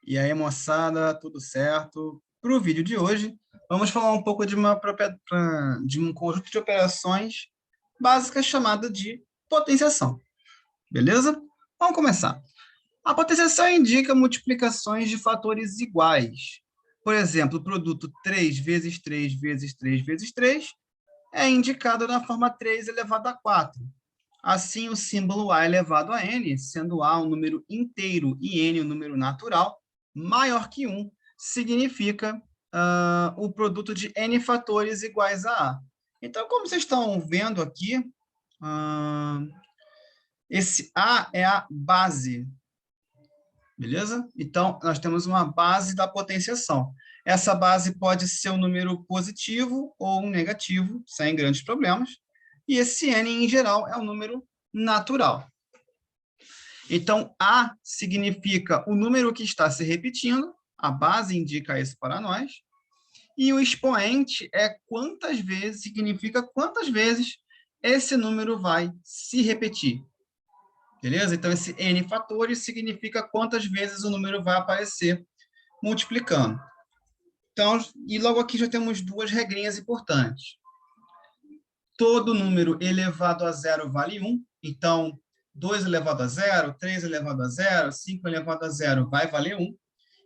E aí, moçada, tudo certo? Para o vídeo de hoje, vamos falar um pouco de um conjunto de operações básicas chamada de potenciação, beleza? Vamos começar. A potenciação indica multiplicações de fatores iguais. Por exemplo, o produto 3 vezes 3 vezes 3 vezes 3 é indicado na forma 3 elevado a 4. Assim, o símbolo A elevado a n, sendo A um número inteiro e n um número natural, maior que 1, significa o produto de n fatores iguais a A. Então, como vocês estão vendo aqui, esse A é a base, beleza? Então, nós temos uma base da potenciação. Essa base pode ser um número positivo ou um negativo, sem grandes problemas. E esse n, em geral, é um número natural. Então, A significa o número que está se repetindo, a base indica isso para nós, e o expoente é quantas vezes, significa quantas vezes esse número vai se repetir. Beleza? Então, esse n fatores significa quantas vezes o número vai aparecer multiplicando. Então, e logo aqui já temos duas regrinhas importantes. Todo número elevado a zero vale 1, então 2 elevado a zero, 3 elevado a zero, 5 elevado a zero vai valer 1,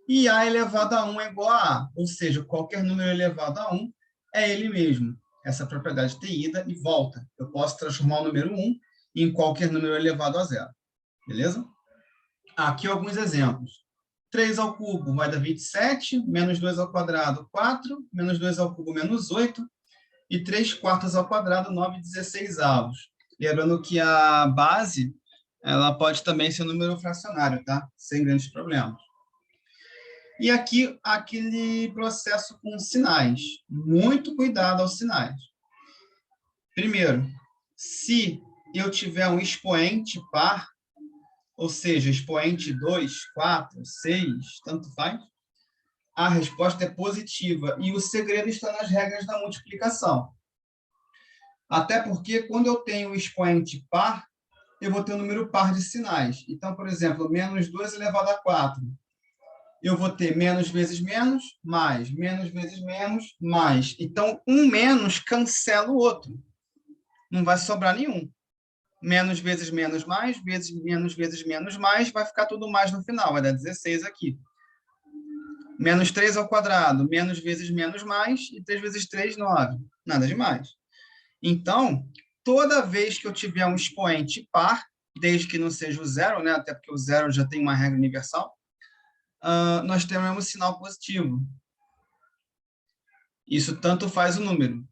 e A elevado a 1 é igual a A, ou seja, qualquer número elevado a 1 é ele mesmo. Essa propriedade tem ida e volta. Eu posso transformar o número 1 em qualquer número elevado a zero. Beleza? Aqui alguns exemplos. 3 ao cubo vai dar 27, menos 2 ao quadrado, 4, menos 2 ao cubo, menos 8, e 3 quartos ao quadrado, 9/16. Lembrando que a base, ela pode também ser um número fracionário, tá? Sem grandes problemas. E aqui, aquele processo com sinais. Muito cuidado aos sinais. Primeiro, se eu tiver um expoente par, ou seja, expoente 2, 4, 6, tanto faz, a resposta é positiva. E o segredo está nas regras da multiplicação. Até porque, quando eu tenho um expoente par, eu vou ter um número par de sinais. Então, por exemplo, menos 2 elevado a 4. Eu vou ter menos vezes menos, mais. Menos vezes menos, mais. Então, um menos cancela o outro. Não vai sobrar nenhum. Menos vezes menos, mais. Vezes menos, mais. Vai ficar tudo mais no final. Vai dar 16 aqui. Menos 3 ao quadrado. Menos vezes menos, mais. E 3 vezes 3, 9. Nada demais. Então, toda vez que eu tiver um expoente par, desde que não seja o zero, né? Até porque o zero já tem uma regra universal, nós teremos sinal positivo. Isso tanto faz o número.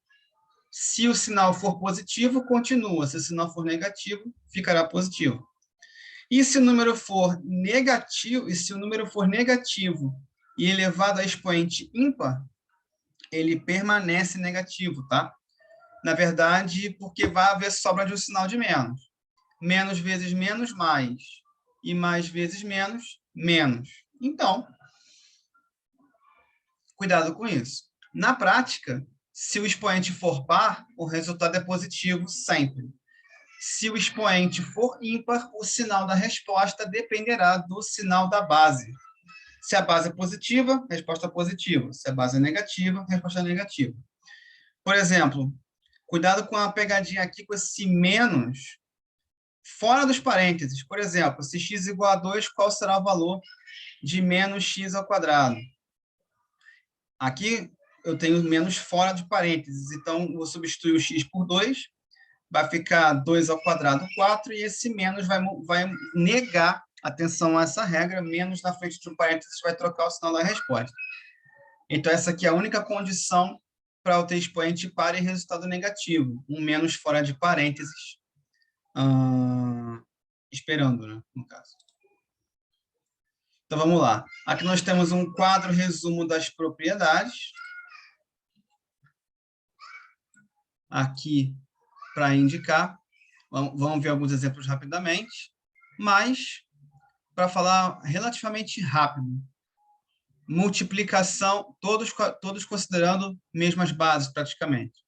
Se o sinal for positivo, continua. Se o sinal for negativo, ficará positivo. E se o número for negativo, e elevado a expoente ímpar, ele permanece negativo, tá? Na verdade, porque vai haver sobra de um sinal de menos. Menos vezes menos, mais. E mais vezes menos, menos. Então, cuidado com isso. Na prática, se o expoente for par, o resultado é positivo sempre. Se o expoente for ímpar, o sinal da resposta dependerá do sinal da base. Se a base é positiva, resposta positiva. Se a base é negativa, resposta negativa. Por exemplo, cuidado com a pegadinha aqui com esse menos fora dos parênteses. Por exemplo, se x igual a 2, qual será o valor de menos x ao quadrado? Aqui eu tenho menos fora de parênteses, então vou substituir o x por 2, vai ficar 2 ao quadrado, 4, e esse menos vai negar, atenção a essa regra, menos na frente de um parênteses vai trocar o sinal da resposta. Então, essa aqui é a única condição para eu ter expoente par e resultado negativo, um menos fora de parênteses, esperando, né, no caso. Então, vamos lá. Aqui nós temos um quadro resumo das propriedades. Aqui, para indicar, vamos ver alguns exemplos rapidamente, mas, para falar relativamente rápido, multiplicação, todos considerando mesmas bases, praticamente.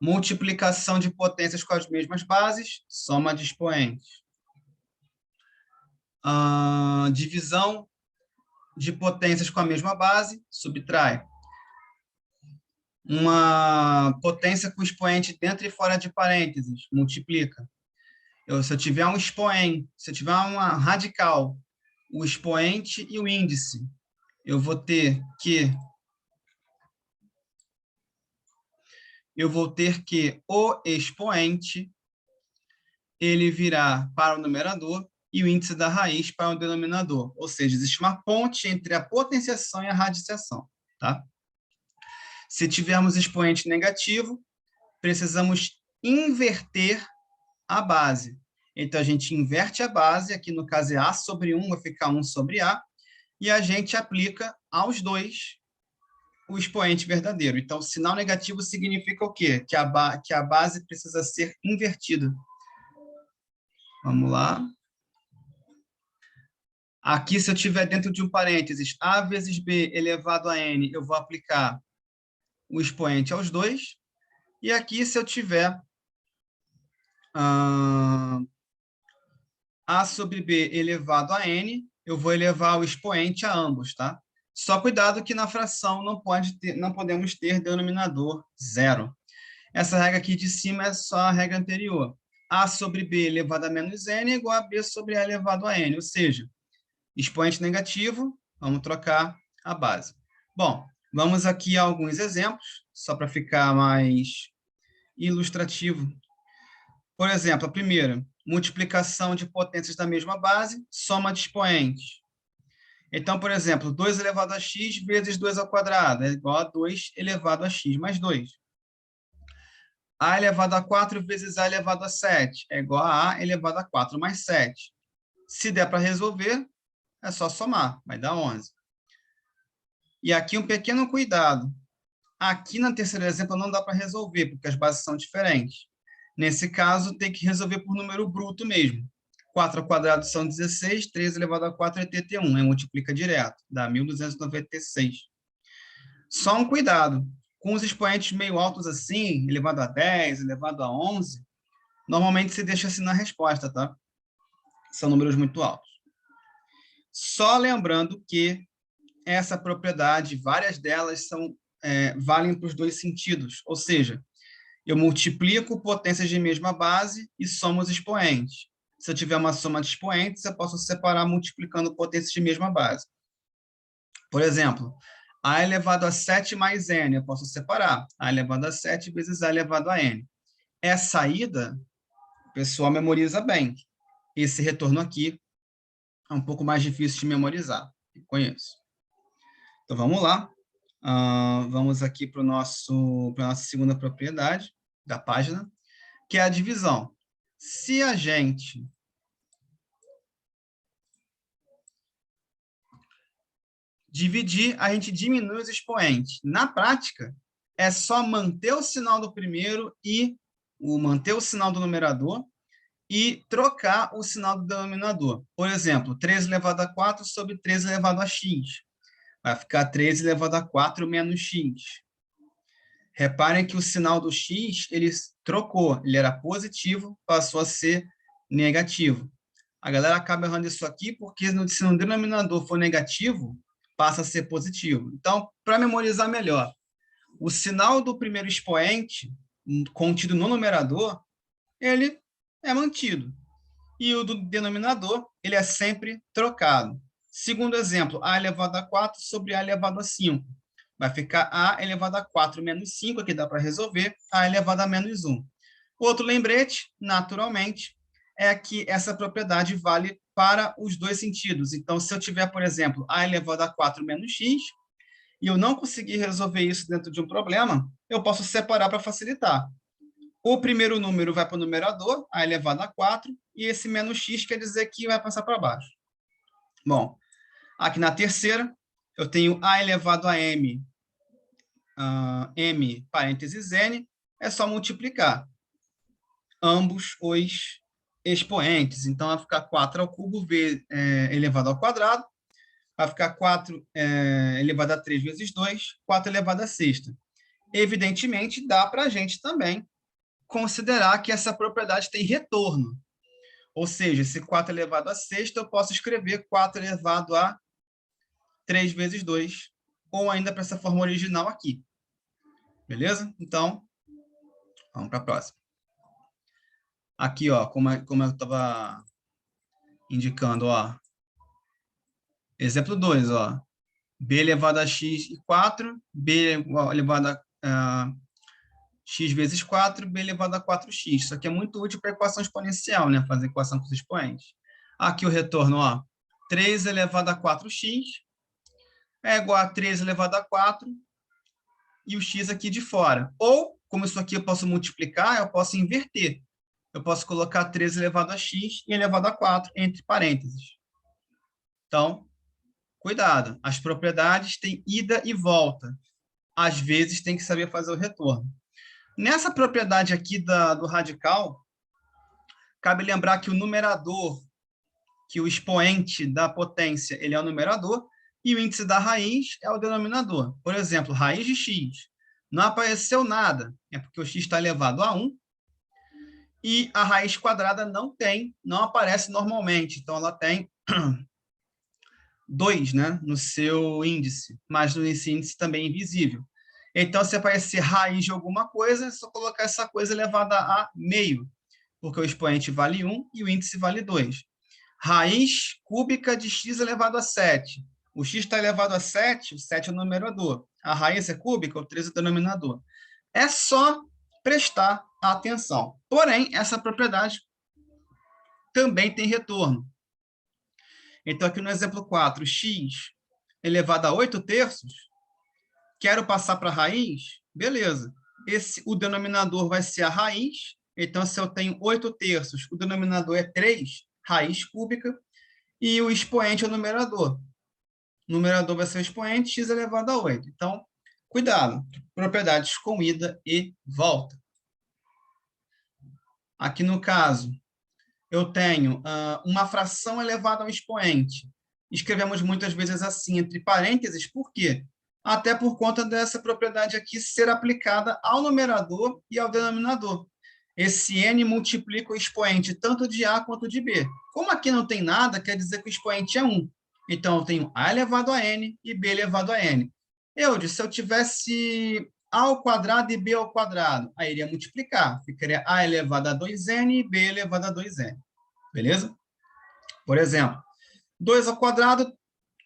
Multiplicação de potências com as mesmas bases, soma de expoentes. Divisão de potências com a mesma base, subtrai. Uma potência com expoente dentro e fora de parênteses, multiplica. Se eu tiver um expoente, se eu tiver uma radical, o expoente e o índice, eu vou ter que o expoente ele virá para o numerador e o índice da raiz para o denominador. Ou seja, existe uma ponte entre a potenciação e a radiciação. Tá? Se tivermos expoente negativo, precisamos inverter a base. Então, a gente inverte a base, aqui no caso é A sobre 1, vai ficar 1 sobre A, e a gente aplica aos dois o expoente verdadeiro. Então, sinal negativo significa o quê? Que a base precisa ser invertida. Vamos lá. Aqui, se eu tiver dentro de um parênteses A vezes B elevado a N, eu vou aplicar o expoente aos dois. E aqui, se eu tiver A sobre B elevado a N, eu vou elevar o expoente a ambos, tá? Só cuidado que na fração não podemos ter denominador zero. Essa regra aqui de cima é só a regra anterior. A sobre B elevado a menos N é igual a B sobre A elevado a N, ou seja, expoente negativo, vamos trocar a base. Bom, vamos aqui a alguns exemplos, só para ficar mais ilustrativo. Por exemplo, a primeira, multiplicação de potências da mesma base, soma de expoentes. Então, por exemplo, 2 elevado a x vezes 2 ao quadrado é igual a 2 elevado a x mais 2. A elevado a 4 vezes A elevado a 7 é igual a A elevado a 4 mais 7. Se der para resolver, é só somar, vai dar 11. E aqui um pequeno cuidado. Aqui no terceiro exemplo não dá para resolver, porque as bases são diferentes. Nesse caso, tem que resolver por número bruto mesmo. 4 ao quadrado são 16, 3 elevado a 4 é 81, multiplica direto, dá 1.296. Só um cuidado, com os expoentes meio altos assim, elevado a 10, elevado a 11, normalmente se deixa assim na resposta, tá? São números muito altos. Só lembrando que essa propriedade, várias delas valem para os dois sentidos, ou seja, eu multiplico potências de mesma base e somo os expoentes. Se eu tiver uma soma de expoentes, eu posso separar multiplicando potências de mesma base. Por exemplo, A elevado a 7 mais N, eu posso separar. A elevado a 7 vezes A elevado a N. Essa ida, o pessoal memoriza bem. Esse retorno aqui é um pouco mais difícil de memorizar. Eu conheço. Então, vamos lá. Vamos aqui para a nossa segunda propriedade da página, que é a divisão. Se a gente dividir, a gente diminui os expoentes. Na prática, é só manter o sinal do primeiro e manter o sinal do numerador e trocar o sinal do denominador. Por exemplo, 3 elevado a 4 sobre 3 elevado a x. Vai ficar 3 elevado a 4 menos x. Reparem que o sinal do x, ele trocou. Ele era positivo, passou a ser negativo. A galera acaba errando isso aqui porque se no denominador for negativo, passa a ser positivo. Então, para memorizar melhor, o sinal do primeiro expoente, contido no numerador, ele é mantido. E o do denominador, ele é sempre trocado. Segundo exemplo, A elevado a 4 sobre A elevado a 5. Vai ficar A elevado a 4 menos 5, aqui dá para resolver, A elevado a menos 1. Outro lembrete, naturalmente, é que essa propriedade vale para os dois sentidos. Então, se eu tiver, por exemplo, A elevado a 4 menos x, e eu não conseguir resolver isso dentro de um problema, eu posso separar para facilitar. O primeiro número vai para o numerador, A elevado a 4, e esse menos x quer dizer que vai passar para baixo. Bom, aqui na terceira, eu tenho A elevado a m, m parênteses n, é só multiplicar ambos os expoentes. Então, vai ficar 4 ao cubo elevado ao quadrado, vai ficar 4 elevado a 3 vezes 2, 4 elevado a sexta. Evidentemente, dá para a gente também considerar que essa propriedade tem retorno. Ou seja, se 4 elevado a sexta, eu posso escrever 4 elevado a 3 vezes 2, ou ainda para essa forma original aqui. Beleza? Então, vamos para a próxima. Aqui, ó, como eu estava indicando, ó. Exemplo 2, ó. B elevado a x e 4, B elevado a x vezes 4, B elevado a 4x. Isso aqui é muito útil para equação exponencial, né? Fazer equação com os expoentes. Aqui o retorno, ó. 3 elevado a 4x é igual a 3 elevado a 4 e o x aqui de fora. Ou, como isso aqui eu posso multiplicar, eu posso inverter. Eu posso colocar 3 elevado a x e elevado a 4 entre parênteses. Então, cuidado. As propriedades têm ida e volta. Às vezes tem que saber fazer o retorno. Nessa propriedade aqui do radical, cabe lembrar que o numerador, que o expoente da potência, ele é o numerador, e o índice da raiz é o denominador. Por exemplo, raiz de x. Não apareceu nada, é porque o x está elevado a 1, e a raiz quadrada não aparece normalmente. Então, ela tem 2, né, no seu índice, mas nesse índice também é invisível. Então, se aparecer raiz de alguma coisa, é só colocar essa coisa elevada a meio, porque o expoente vale 1 e o índice vale 2. Raiz cúbica de x elevado a 7. O x está elevado a 7, o 7 é o numerador. A raiz é cúbica, o 3 é o denominador. É só prestar atenção. Porém, essa propriedade também tem retorno. Então, aqui no exemplo 4, x elevado a 8 terços, quero passar para a raiz, beleza. O denominador vai ser a raiz, então, se eu tenho 8 terços, o denominador é 3, raiz cúbica, e o expoente é o numerador. O numerador vai ser o expoente, x elevado a 8. Então, cuidado, propriedades com ida e volta. Aqui no caso, eu tenho uma fração elevada ao expoente. Escrevemos muitas vezes assim, entre parênteses, por quê? Até por conta dessa propriedade aqui ser aplicada ao numerador e ao denominador. Esse n multiplica o expoente tanto de A quanto de B. Como aqui não tem nada, quer dizer que o expoente é 1. Então, eu tenho A elevado a n e B elevado a n. Se eu tivesse A ao quadrado e B ao quadrado, aí iria multiplicar. Ficaria A elevado a 2n e B elevado a 2n. Beleza? Por exemplo, 2 ao quadrado,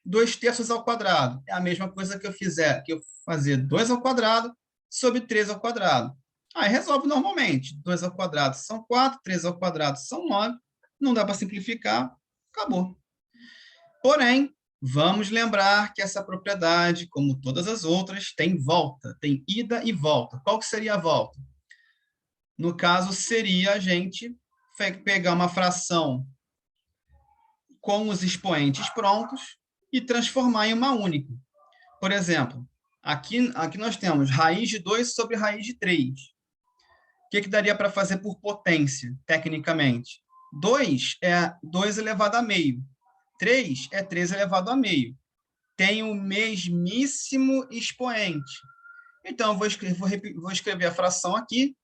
2 terços ao quadrado. É a mesma coisa que eu fazer 2 ao quadrado sobre 3 ao quadrado. Aí resolve normalmente. 2 ao quadrado são 4, 3 ao quadrado são 9. Não dá para simplificar, acabou. Porém, vamos lembrar que essa propriedade, como todas as outras, tem volta, tem ida e volta. Qual que seria a volta? No caso, seria a gente pegar uma fração com os expoentes prontos e transformar em uma única. Por exemplo, aqui nós temos raiz de 2 sobre raiz de 3. O que daria para fazer por potência, tecnicamente? 2 é 2 elevado a meio. 3 é 3 elevado a meio. Tem o mesmíssimo expoente. Então, eu vou escrever a fração aqui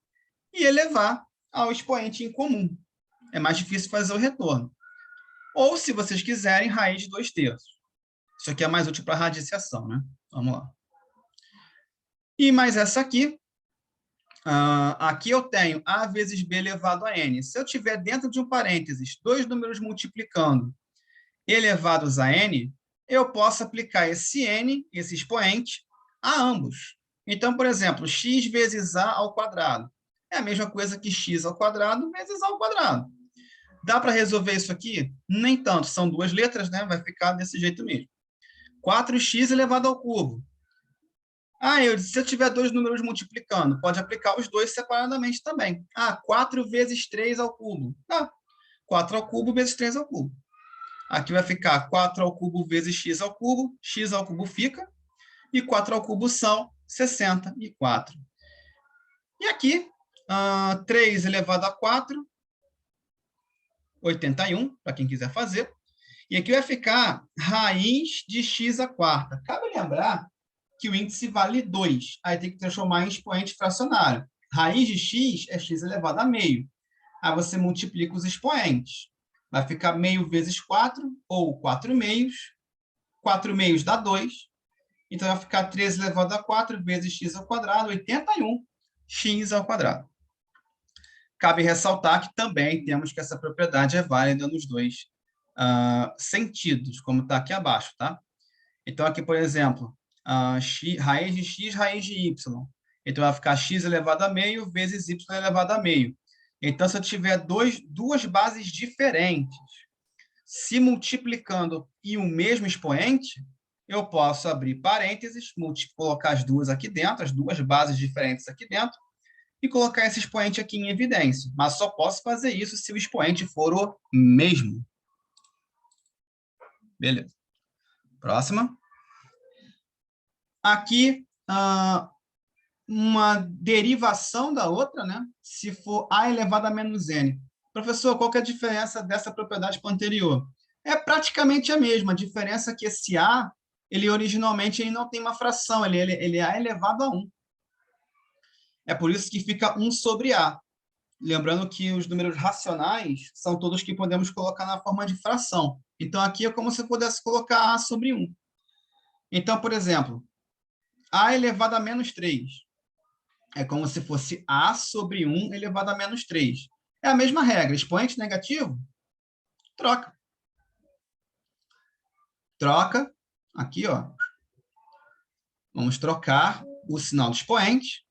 e elevar ao expoente em comum. É mais difícil fazer o retorno. Ou, se vocês quiserem, raiz de 2 terços. Isso aqui é mais útil para radiciação, né? Vamos lá. E mais essa aqui. Aqui eu tenho A vezes B elevado a N. Se eu tiver dentro de um parênteses 2 números multiplicando elevados a N, eu posso aplicar esse N, esse expoente, a ambos. Então, por exemplo, x vezes A ao quadrado. É a mesma coisa que x ao quadrado vezes A ao quadrado. Dá para resolver isso aqui? Nem tanto, são 2 letras, né? Vai ficar desse jeito mesmo. 4x elevado ao cubo. Se eu tiver 2 números multiplicando, pode aplicar os dois separadamente também. 4 vezes 3 ao cubo. 4 ao cubo vezes 3 ao cubo. Aqui vai ficar 4 ao cubo vezes x ao cubo fica, e 4 ao cubo são 64. E aqui, 3 elevado a 4, 81, para quem quiser fazer. E aqui vai ficar raiz de x à quarta. Cabe lembrar que o índice vale 2. Aí tem que transformar em expoente fracionário. Raiz de x é x elevado a meio. Aí você multiplica os expoentes. Vai ficar meio vezes 4, ou 4 meios, 4 meios dá 2. Então, vai ficar 13 elevado a 4 vezes x ao quadrado, 81 x ao quadrado. Cabe ressaltar que também temos que essa propriedade é válida nos dois sentidos, como está aqui abaixo, tá? Então, aqui, por exemplo, raiz de x, raiz de y. Então, vai ficar x elevado a meio vezes y elevado a meio. Então, se eu tiver duas bases diferentes se multiplicando em um mesmo expoente, eu posso abrir parênteses, colocar as duas aqui dentro, as duas bases diferentes aqui dentro, e colocar esse expoente aqui em evidência. Mas só posso fazer isso se o expoente for o mesmo. Beleza. Próxima. Aqui, uma derivação da outra, né? Se for a elevado a menos n. Professor, qual que é a diferença dessa propriedade para a anterior? É praticamente a mesma. A diferença é que esse a, ele originalmente não tem uma fração, ele é a elevado a 1. É por isso que fica 1 sobre a. Lembrando que os números racionais são todos que podemos colocar na forma de fração. Então, aqui é como se eu pudesse colocar a sobre 1. Então, por exemplo, a elevado a menos 3. É como se fosse a sobre 1 elevado a menos 3. É a mesma regra. Expoente negativo, troca. Troca. Aqui, ó. Vamos trocar o sinal do expoente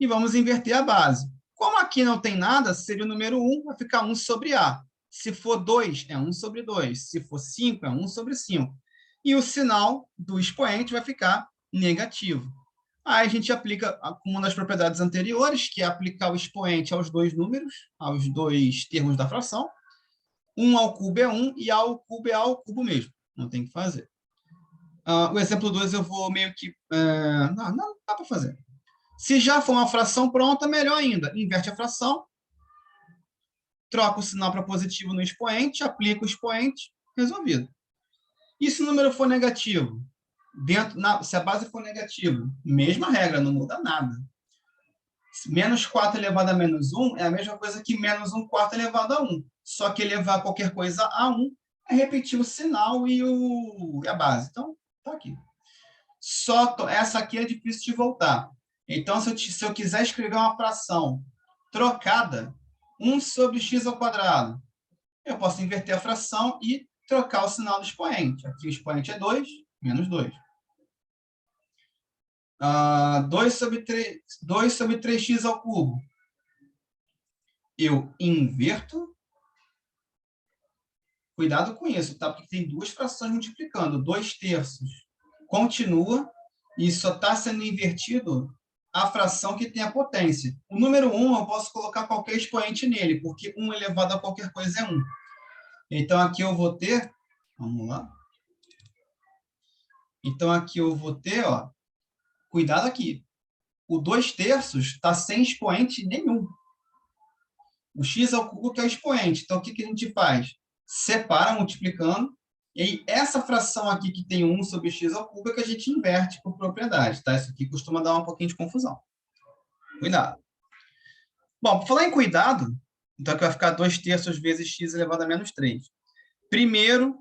e vamos inverter a base. Como aqui não tem nada, seria o número 1, vai ficar 1 sobre A. Se for 2, é 1 sobre 2. Se for 5, é 1 sobre 5. E o sinal do expoente vai ficar negativo. Aí a gente aplica uma das propriedades anteriores, que é aplicar o expoente aos dois números, aos dois termos da fração. 1 ao cubo é 1 e A ao cubo é A ao cubo mesmo. Não tem que fazer. O exemplo 2 eu vou meio que... não dá para fazer. Se já for uma fração pronta, melhor ainda. Inverte a fração, troca o sinal para positivo no expoente, aplica o expoente, resolvido. E se o número for negativo? Se a base for negativa, mesma regra, não muda nada. Menos 4 elevado a menos 1 é a mesma coisa que menos 1 quarto elevado a 1. Só que elevar qualquer coisa a 1 é repetir o sinal e a base. Então, tá aqui. Essa aqui é difícil de voltar. Então, se eu quiser escrever uma fração trocada, 1 sobre x ao quadrado, eu posso inverter a fração e trocar o sinal do expoente. Aqui o expoente é 2, menos 2. 2 sobre 3x ao cubo. Eu inverto. Cuidado com isso, tá? Porque tem duas frações multiplicando. 2/3 continua e só está sendo invertido a fração que tem a potência. O número 1 eu posso colocar qualquer expoente nele, porque 1 elevado a qualquer coisa é 1. Então, aqui eu vou ter... Vamos lá. Então, aqui eu vou ter, ó... Cuidado aqui. O 2/3 está sem expoente nenhum. O x ao cubo que é o expoente. Então, o que a gente faz? Separa multiplicando. E aí, essa fração aqui que tem 1 sobre x ao cubo é que a gente inverte por propriedade. Tá? Isso aqui costuma dar um pouquinho de confusão. Cuidado. Bom, para falar em cuidado, então aqui vai ficar 2/3 vezes x elevado a menos 3. Primeiro,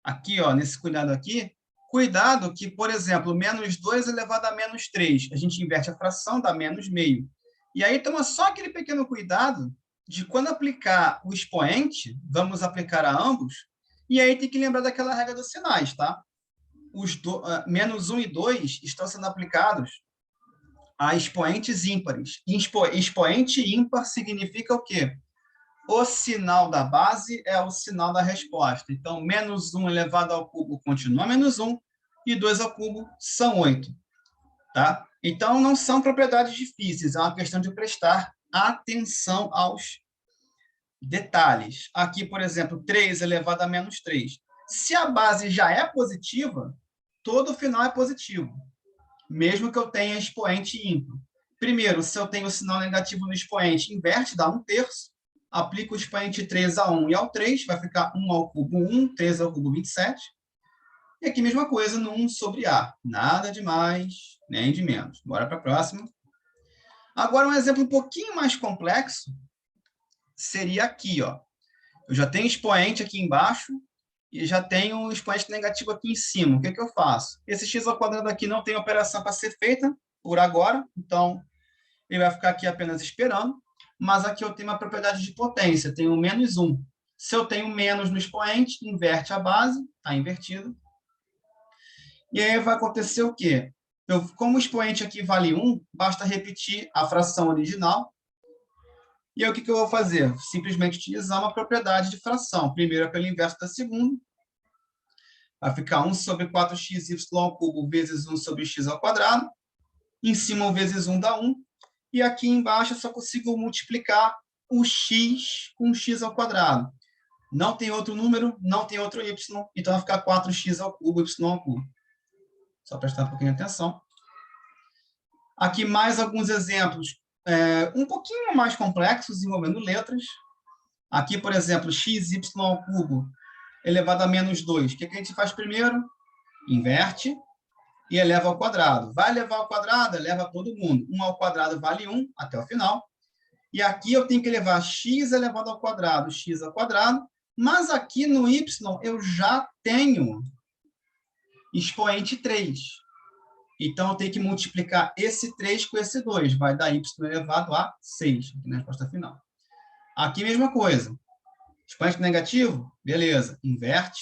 aqui, ó, nesse cuidado aqui, cuidado que, por exemplo, menos 2 elevado a menos 3, a gente inverte a fração, dá menos meio. E aí toma só aquele pequeno cuidado de quando aplicar o expoente, vamos aplicar a ambos, e aí tem que lembrar daquela regra dos sinais, tá? Menos 1 e 2 estão sendo aplicados a expoentes ímpares. Expoente ímpar significa o quê? O sinal da base é o sinal da resposta. Então, menos 1 elevado ao cubo continua menos 1, e 2 ao cubo são 8. Tá? Então, não são propriedades difíceis, é uma questão de prestar atenção aos detalhes. Aqui, por exemplo, 3 elevado a menos 3. Se a base já é positiva, todo o final é positivo, mesmo que eu tenha expoente ímpar. Primeiro, se eu tenho o sinal negativo no expoente, inverte, dá 1/3. Aplica o expoente 3 a 1 e ao 3, vai ficar 1 ao cubo 1, 3 ao cubo 27. E aqui, mesma coisa no 1 sobre A. Nada de mais, nem de menos. Bora para a próxima. Agora, um exemplo um pouquinho mais complexo seria aqui, ó. Eu já tenho expoente aqui embaixo, e já tenho um expoente negativo aqui em cima. O que eu faço? Esse x ao quadrado aqui não tem operação para ser feita por agora, então ele vai ficar aqui apenas esperando, mas aqui eu tenho uma propriedade de potência, tenho menos 1. Se eu tenho menos no expoente, inverte a base, está invertido. E aí vai acontecer o quê? Como o expoente aqui vale 1, basta repetir a fração original. E aí o que eu vou fazer? Simplesmente utilizar uma propriedade de fração. Primeiro pelo inverso da segunda. Vai ficar 1 sobre 4xy ao cubo vezes 1 sobre x ao quadrado. Em cima, o vezes 1 dá 1. E aqui embaixo eu só consigo multiplicar o x com x ao quadrado. Não tem outro número, não tem outro y, então vai ficar 4x ao cubo, y ao cubo. Só prestar um pouquinho de atenção. Aqui mais alguns exemplos um pouquinho mais complexos, envolvendo letras. Aqui, por exemplo, xy ao cubo elevado a menos 2. O que a gente faz primeiro? Inverte e eleva ao quadrado. Vai elevar ao quadrado? Eleva todo mundo. 1 ao quadrado vale 1 até o final. E aqui eu tenho que levar x elevado ao quadrado, x ao quadrado, mas aqui no y eu já tenho expoente 3. Então, eu tenho que multiplicar esse 3 com esse 2. Vai dar y elevado a 6, aqui na resposta final. Aqui, mesma coisa. Expoente negativo? Beleza. Inverte.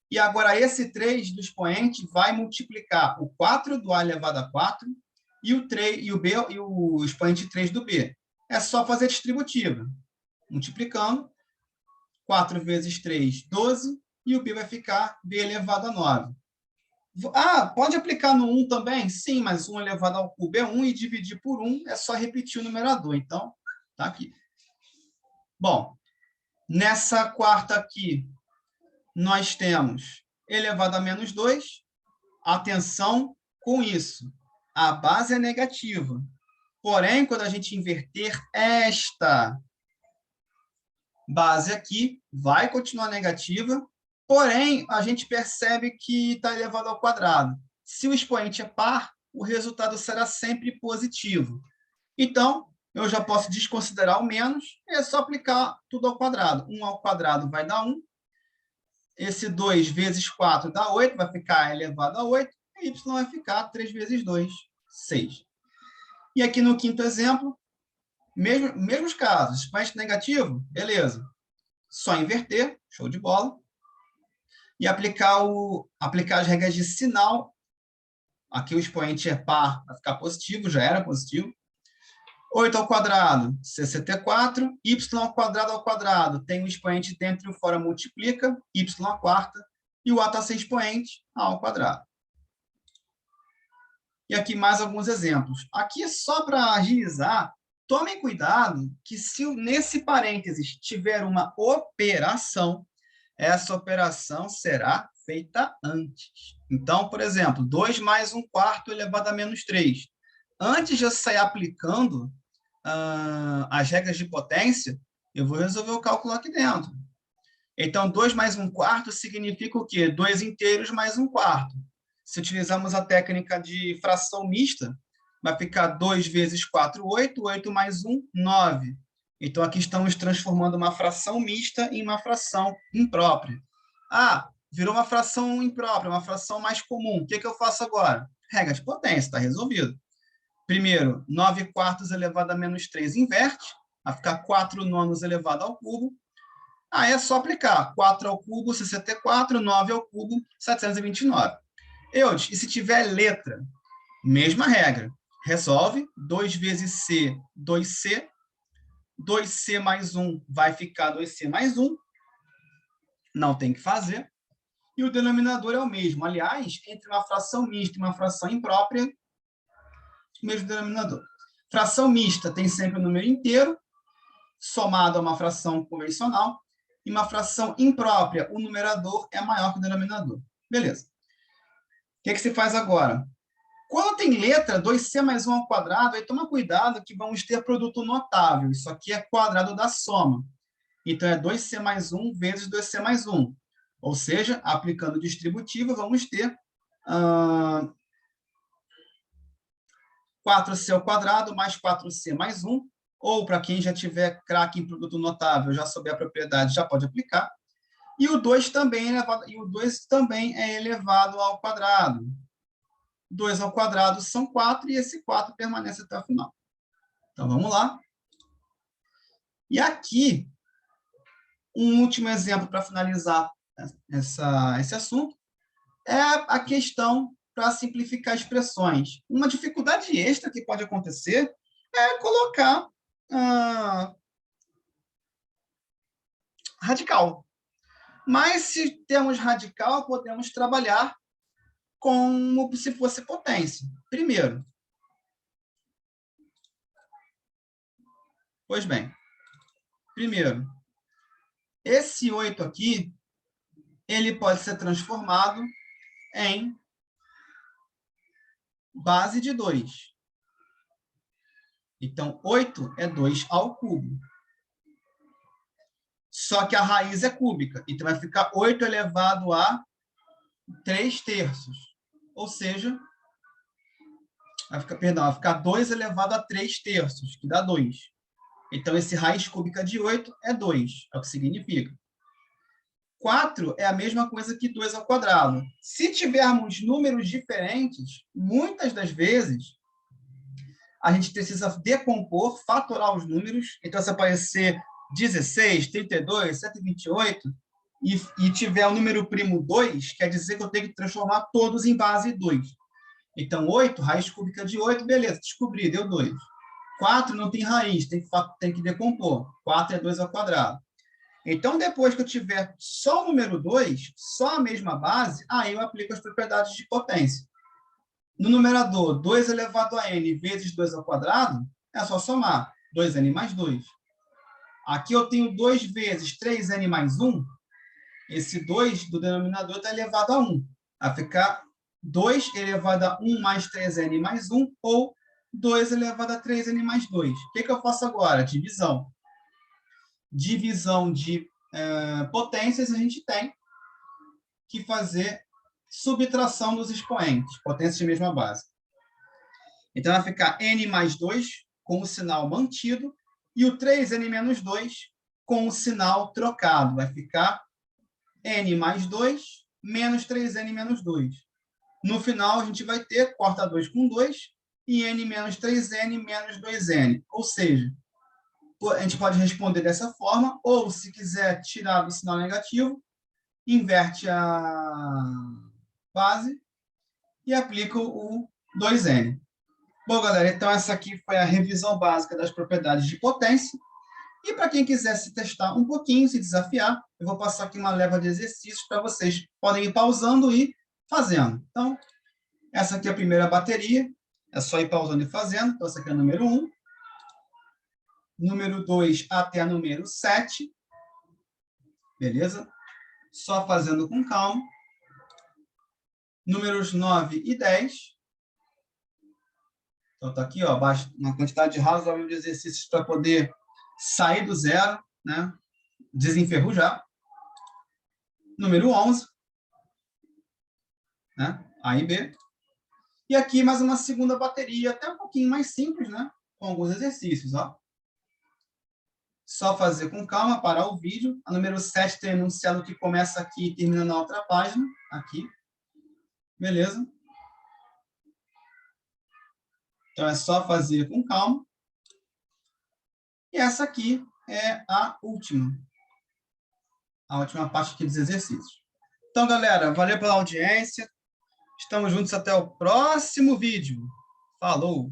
E agora, esse 3 do expoente vai multiplicar o 4 do a elevado a 4 e o expoente 3 do b. É só fazer distributiva. Multiplicando. 4 vezes 3, 12. E o b vai ficar b elevado a 9. Ah, pode aplicar no 1 também? Sim, mas 1 elevado ao cubo é 1 e dividir por 1 é só repetir o numerador. Então, tá aqui. Bom, nessa quarta aqui, nós temos elevado a menos 2. Atenção com isso. A base é negativa. Porém, quando a gente inverter esta base aqui, vai continuar negativa. Porém, a gente percebe que está elevado ao quadrado. Se o expoente é par, o resultado será sempre positivo. Então, eu já posso desconsiderar o menos, é só aplicar tudo ao quadrado. 1 ao quadrado vai dar 1. Esse 2 vezes 4 dá 8, vai ficar elevado a 8. E y vai ficar 3 vezes 2, 6. E aqui no quinto exemplo, mesmos casos. Expoente negativo, beleza. Só inverter, show de bola. E aplicar as regras de sinal. Aqui o expoente é par, vai ficar positivo, já era positivo. 8 ao quadrado, 64. Y ao quadrado, tem um expoente dentro e o fora, multiplica. Y à quarta. E o A está sem expoente, A ao quadrado. E aqui mais alguns exemplos. Aqui, só para agilizar, tomem cuidado que se nesse parênteses tiver uma operação, essa operação será feita antes. Então, por exemplo, 2 mais 1/4 elevado a menos 3. Antes de eu sair aplicando as regras de potência, eu vou resolver o cálculo aqui dentro. Então, 2 mais 1/4 significa o quê? 2 inteiros mais 1/4. Se utilizarmos a técnica de fração mista, vai ficar 2 vezes 4, 8. 8 mais 1, 9. Então, aqui estamos transformando uma fração mista em uma fração imprópria. Ah, virou uma fração imprópria, uma fração mais comum. O que eu faço agora? Regra de potência, está resolvido. Primeiro, 9/4 elevado a menos 3 inverte, vai ficar 4/9 elevado ao cubo. Aí é só aplicar. 4 ao cubo, 64, 9 ao cubo, 729. E se tiver letra, mesma regra. Resolve. 2 vezes C, 2C. 2C mais 1 vai ficar 2C mais 1. Não tem que fazer. E o denominador é o mesmo. Aliás, entre uma fração mista e uma fração imprópria, mesmo denominador. Fração mista tem sempre o número inteiro, somado a uma fração convencional, e uma fração imprópria, o numerador é maior que o denominador. Beleza. O que se faz agora? Quando tem letra, 2C mais 1 ao quadrado, aí toma cuidado que vamos ter produto notável. Isso aqui é quadrado da soma. Então, é 2C mais 1 vezes 2C mais 1. Ou seja, aplicando distributivo, vamos ter 4C ao quadrado mais 4C mais 1. Ou, para quem já tiver craque em produto notável, já souber a propriedade, já pode aplicar. E o 2 também é elevado ao quadrado. 2 ao quadrado são 4, e esse 4 permanece até o final. Então, vamos lá. E aqui, um último exemplo para finalizar esse assunto é a questão para simplificar expressões. Uma dificuldade extra que pode acontecer é colocar radical. Mas, se temos radical, podemos trabalhar como se fosse potência. Primeiro. Pois bem. Primeiro, esse 8 aqui, ele pode ser transformado em base de 2. Então, 8 é 2 ao cubo. Só que a raiz é cúbica. Então, vai ficar 8 elevado a 3/3. Ou seja, vai ficar 2 elevado a 3/3, que dá 2. Então, esse raiz cúbica de 8 é 2, é o que significa. 4 é a mesma coisa que 2 ao quadrado. Se tivermos números diferentes, muitas das vezes, a gente precisa decompor, fatorar os números. Então, se aparecer 16, 32, 128, e tiver o número primo 2, quer dizer que eu tenho que transformar todos em base 2. Então, 8, raiz cúbica de 8, beleza, descobri, deu 2. 4 não tem raiz, tem que decompor. 4 é 2 ao quadrado. Então, depois que eu tiver só o número 2, só a mesma base, aí eu aplico as propriedades de potência. No numerador, 2 elevado a n vezes 2 ao quadrado, é só somar. 2n mais 2. Aqui eu tenho 2 vezes 3n mais 1. Esse 2 do denominador está elevado a 1. Vai ficar 2 elevado a 1 mais 3n mais 1, ou 2 elevado a 3n mais 2. O que eu faço agora? Divisão. Divisão de potências, a gente tem que fazer subtração dos expoentes, potências de mesma base. Então, vai ficar n mais 2 com o sinal mantido e o 3n menos 2 com o sinal trocado. Vai ficar n mais 2 menos 3n menos 2. No final, a gente vai ter, corta 2 com 2, e n menos 3n menos 2n. Ou seja, a gente pode responder dessa forma, ou, se quiser tirar do sinal negativo, inverte a base e aplica o 2n. Bom, galera, então essa aqui foi a revisão básica das propriedades de potência. E para quem quiser se testar um pouquinho, se desafiar, eu vou passar aqui uma leva de exercícios para vocês. Podem ir pausando e fazendo. Então, essa aqui é a primeira bateria. É só ir pausando e fazendo. Então, essa aqui é o número 1. Número 2 até o número 7. Beleza? Só fazendo com calma. Números 9 e 10. Então, está aqui, ó, uma quantidade razoável de exercícios para poder sair do zero, né? Desenferrujar. Número 11. Né? A e B. E aqui mais uma segunda bateria, até um pouquinho mais simples, né? Com alguns exercícios, ó. Só fazer com calma, parar o vídeo. A número 7 tem enunciado que começa aqui e termina na outra página. Aqui. Beleza? Então, é só fazer com calma. E essa aqui é a última. A última parte aqui dos exercícios. Então, galera, valeu pela audiência. Estamos juntos até o próximo vídeo. Falou!